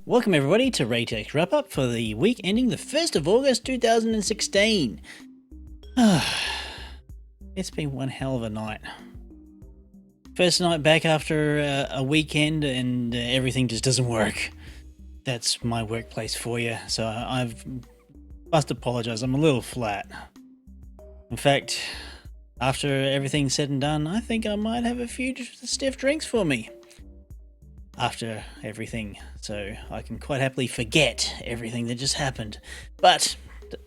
Welcome everybody to Raetac Wrap-Up for the week ending the 1st of August 2016. It's been one hell of a night. First night back after a weekend and everything just doesn't work. That's my workplace for you, so I must apologise, I'm a little flat. In fact, after everything's said and done, I think I might have a few stiff drinks for me after everything, so I can quite happily forget everything that just happened. But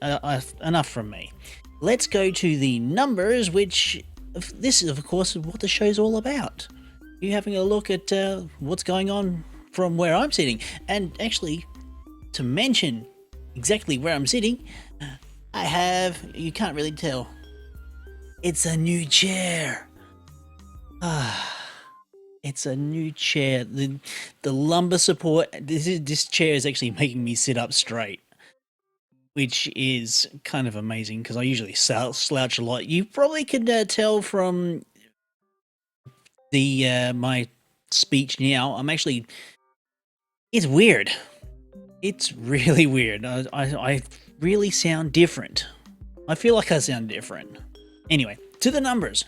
enough from me. Let's go to the numbers, which this is of course what the show's all about. You're having a look at what's going on from where I'm sitting, and actually to mention exactly where I'm sitting, I have, you can't really tell, it's a new chair. It's a new chair. The lumbar support, this chair is actually making me sit up straight, which is kind of amazing because I usually slouch a lot. You probably could tell from the my speech now. I'm actually, it's weird. It's really weird. I really sound different. I feel like I sound different. Anyway, to the numbers.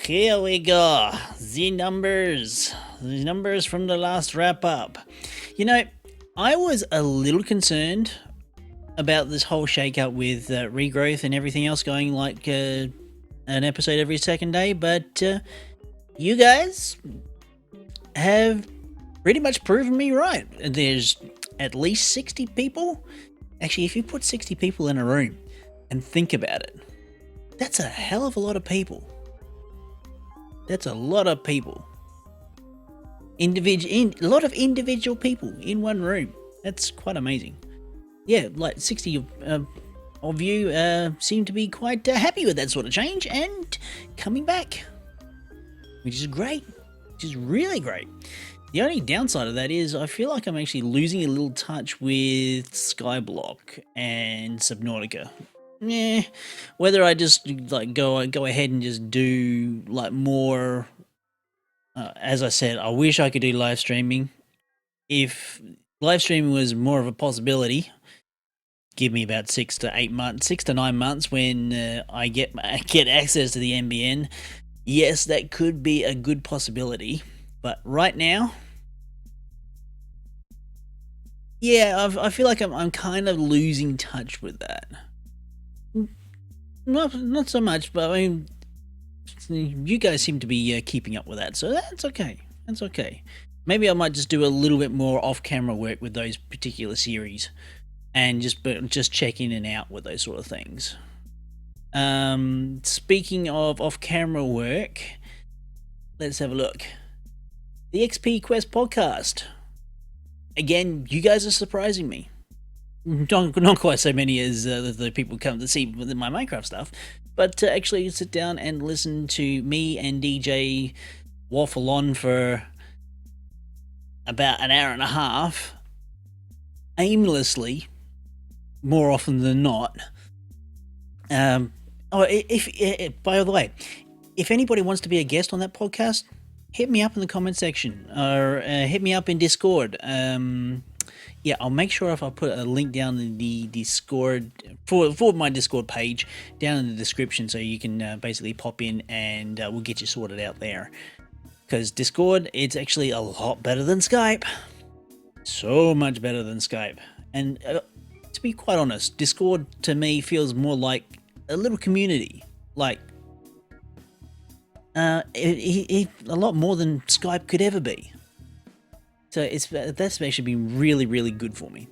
Here we go, the numbers from the last wrap up. You know, I was a little concerned about this whole shake-up with Regrowth and everything else going like an episode every second day, but you guys have pretty much proven me right. There's at least 60 people. Actually, if you put 60 people in a room and think about it, that's a hell of a lot of people. That's a lot of people. A lot of individual people in one room. That's quite amazing. Yeah, like 60 of you seem to be quite happy with that sort of change and coming back, which is great, which is really great. The only downside of that is I feel like I'm actually losing a little touch with Skyblock and Subnautica. Whether I just like go ahead and just do like more. As I said, I wish I could do live streaming. If live streaming was more of a possibility, give me about 6 to 9 months when I get access to the NBN. Yes, that could be a good possibility, but right now, yeah, I feel like I'm kind of losing touch with that. Not so much, but I mean, you guys seem to be keeping up with that, so that's okay. That's okay. Maybe I might just do a little bit more off-camera work with those particular series, and just check in and out with those sort of things. Speaking of off-camera work, let's have a look. The XP Quest podcast. Again, you guys are surprising me. Not quite so many as the people come to see my Minecraft stuff, but to actually sit down and listen to me and DJ waffle on for about an hour and a half, aimlessly, more often than not. By the way, if anybody wants to be a guest on that podcast, hit me up in the comment section or hit me up in Discord. Yeah, I'll make sure if I put a link down in the Discord for my Discord page down in the description, so you can basically pop in and we'll get you sorted out there. Because Discord, it's actually a lot better than Skype. So much better than Skype. And to be quite honest, Discord to me feels more like a little community. Like a lot more than Skype could ever be. So that's actually been really, really good for me.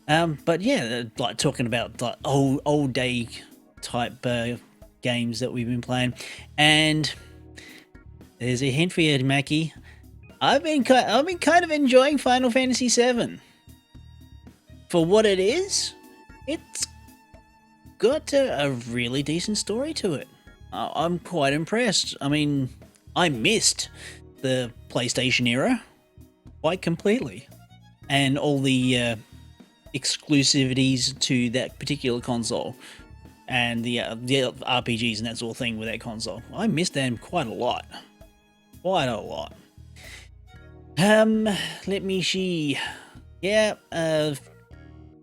But yeah, like talking about like old day type games that we've been playing, and there's a hint for you, Mackie. I've been kind of enjoying Final Fantasy VII. For what it is, it's got a really decent story to it. I'm quite impressed. I mean, I missed the PlayStation era quite completely, and all the exclusivities to that particular console, and the RPGs and that sort of thing with that console. I missed them quite a lot. Let me see. Yeah,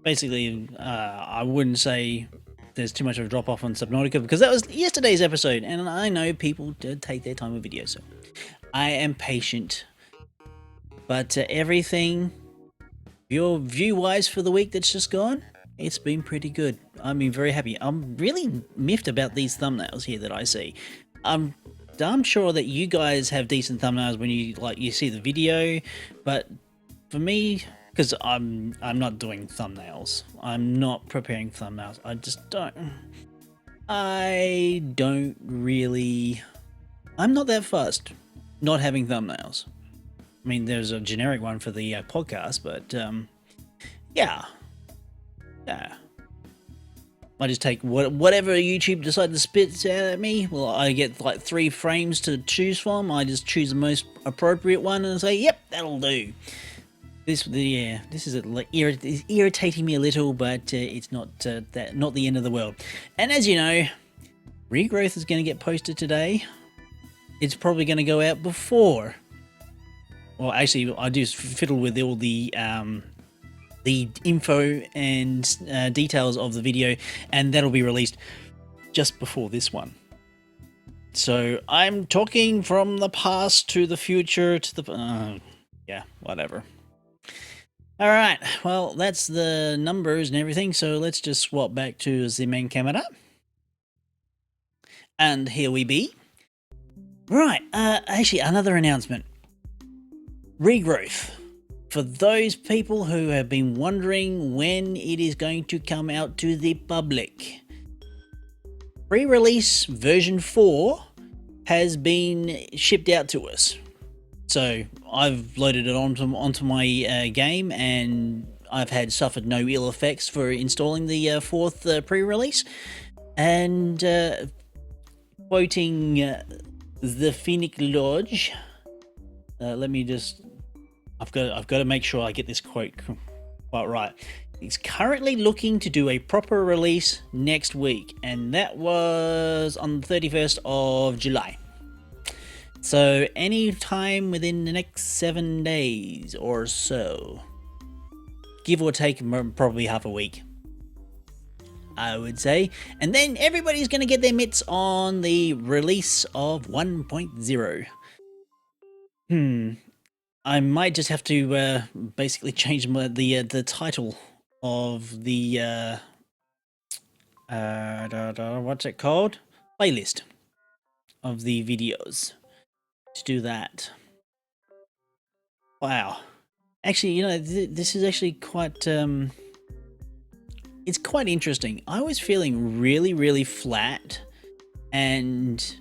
basically, I wouldn't say there's too much of a drop off on Subnautica because that was yesterday's episode, and I know people did take their time with videos, so I am patient. But everything, your view-wise for the week that's just gone, it's been pretty good. I've been very happy. I'm really miffed about these thumbnails here that I see. I'm sure that you guys have decent thumbnails when you see the video, but for me, because I'm not doing thumbnails, I'm not preparing thumbnails. I don't really. I'm not that fussed not having thumbnails. I mean, there's a generic one for the podcast, but yeah. I just take whatever YouTube decides to spit out at me. Well, I get like 3 frames to choose from. I just choose the most appropriate one and say, "Yep, that'll do." This is irritating me a little, but it's not not the end of the world. And as you know, Regrowth is going to get posted today. It's probably going to go out before. Well, actually, I do fiddle with all the info and details of the video, and that'll be released just before this one. So I'm talking from the past to the future to the yeah, whatever. All right, well, that's the numbers and everything, so let's just swap back to the main camera. And here we be. Right, actually, another announcement. Regrowth. For those people who have been wondering when it is going to come out to the public, pre-release version 4 has been shipped out to us. So I've loaded it onto my game, and I've suffered no ill effects for installing the 4th pre-release. And quoting the Phoenix Lodge, let me just. I've got to make sure I get this quote quite right. It's currently looking to do a proper release next week, and that was on the 31st of July. So any time within the next 7 days or so, give or take probably half a week, I would say. And then everybody's going to get their mitts on the release of 1.0. I might just have to basically change the title of the what's it called? Playlist of the videos to do that. Wow. Actually, you know, this is actually quite it's quite interesting. I was feeling really flat and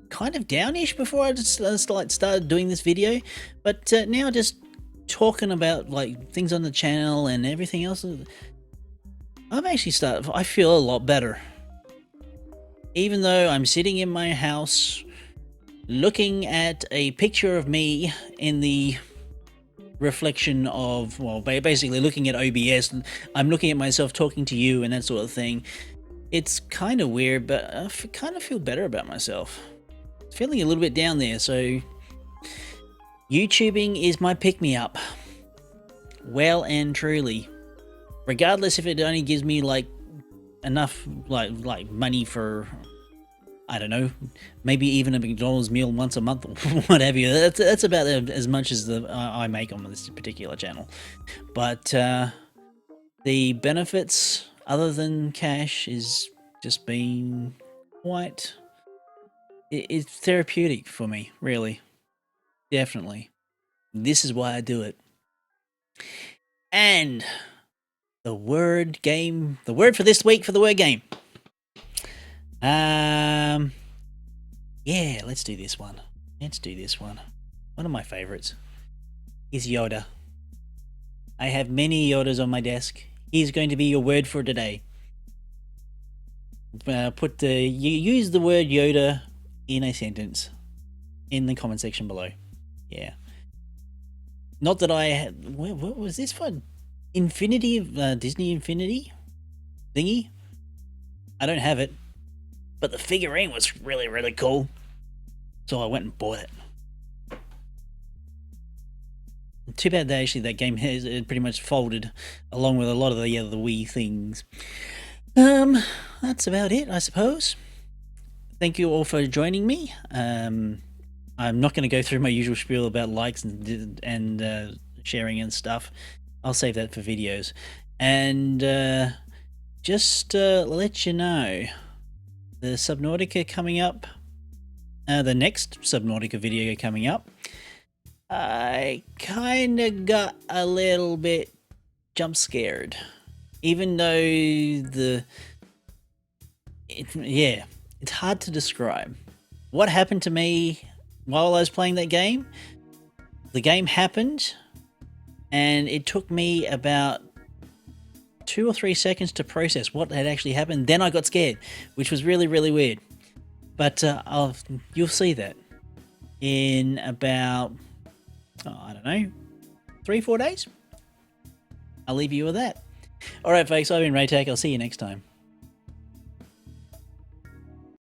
kind of downish before I just started doing this video, but now just talking about like things on the channel and everything else, I feel a lot better. Even though I'm sitting in my house looking at a picture of me in the reflection of, well, basically looking at OBS, and I'm looking at myself talking to you and that sort of thing. It's kind of weird, but I kind of feel better about myself. Feeling a little bit down there, so YouTubing is my pick-me-up. Well and truly. Regardless if it only gives me like enough like money for, I don't know, maybe even a McDonald's meal once a month or what have you. That's about as much as I make on this particular channel. But the benefits other than cash is just being quite... It's therapeutic for me, really. Definitely. This is why I do it. And the word for this week for the word game. Yeah, let's do this one. One of my favorites is Yoda. I have many Yodas on my desk. He's going to be your word for today. You use the word Yoda in a sentence in the comment section below. Yeah. Not that I had... What was this for? Infinity? Disney Infinity? Thingy? I don't have it. But the figurine was really cool. So I went and bought it. Too bad that game has pretty much folded along with a lot of the other Wii things. That's about it, I suppose. Thank you all for joining me. I'm not going to go through my usual spiel about likes and sharing and stuff. I'll save that for videos. And just let you know, the Subnautica coming up, the next Subnautica video coming up, I kind of got a little bit jump scared, even though it's hard to describe. What happened to me while I was playing that game? The game happened, and it took me about 2 or 3 seconds to process what had actually happened. Then I got scared, which was really, really weird. But you'll see that in about, I don't know, 3-4 days. I'll leave you with that. All right, folks, I've been Raetac. I'll see you next time.